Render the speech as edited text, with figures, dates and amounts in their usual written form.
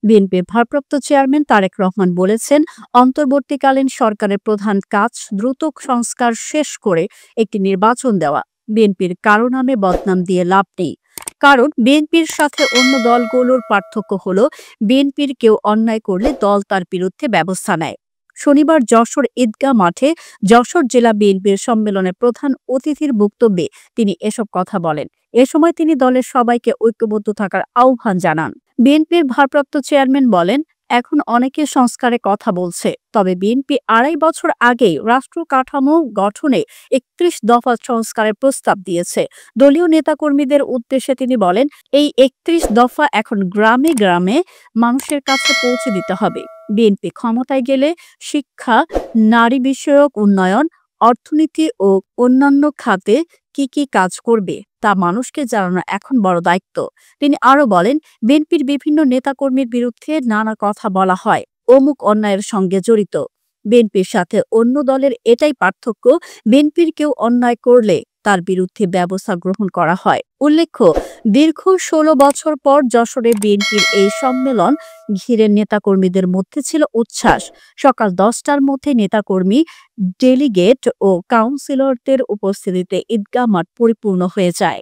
বিএনপির ভারপ্রাপ্ত চেয়ারম্যান তারেক রহমান বলেছেন, অন্তর্বর্তীকালীন সরকারের প্রধান কাজ দ্রুত সংস্কার শেষ করে একটি নির্বাচন দেওয়া। বিএনপির কারো নামে বদনাম দিয়ে লাভ নেই। কারণ বিএনপির সাথে অন্য দলগুলোর পার্থক্য হলো, বিএনপির কেউ অন্যায় করলে দল তার বিরুদ্ধে ব্যবস্থা নেয়। শনিবার যশোর ঈদগাহ মাঠে যশোর জেলা বিএনপির সম্মেলনে প্রধান অতিথির বক্তব্যে তিনি এসব কথা বলেন। এ সময় তিনি দলের সবাইকে ঐক্যবদ্ধ থাকার আহ্বান জানান। বিএনপির ভারপ্রাপ্ত চেয়ারম্যান বলেন, এখন অনেকে সংস্কারের কথা বলছে, তবে বিএনপি ২.৫ বছর আগেই রাষ্ট্র কাঠামো গঠনে ৩১ দফা সংস্কারের প্রস্তাব দিয়েছে। দলীয় নেতাকর্মীদের উদ্দেশ্যে তিনি বলেন, এই ৩১ দফা এখন গ্রামে গ্রামে মানুষের কাছে পৌঁছে দিতে হবে। বিএনপি ক্ষমতায় গেলে শিক্ষা, নারী বিষয়ক উন্নয়ন, অর্থনীতি ও অন্যান্য খাতে কি কি কাজ করবে তা মানুষকে জানানো এখন বড় দায়িত্ব। তিনি আরো বলেন, বিএনপির বিভিন্ন নেতাকর্মীর বিরুদ্ধে নানা কথা বলা হয়, অমুক অন্যায়ের সঙ্গে জড়িত। বিএনপির সাথে অন্য দলের এটাই পার্থক্য, বিএনপির কেউ অন্যায় করলে তার বিরুদ্ধে ব্যবস্থা গ্রহণ করা হয়। উল্লেখ্য, দীর্ঘ ১৬ বছর পর যশোরে বিএনপির এই সম্মেলন ঘিরে নেতাকর্মীদের মধ্যে ছিল উচ্ছ্বাস। সকাল ১০টার মধ্যে নেতাকর্মী, ডেলিগেট ও কাউন্সিলরদের উপস্থিতিতে ঈদগাহ মাঠ পরিপূর্ণ হয়ে যায়।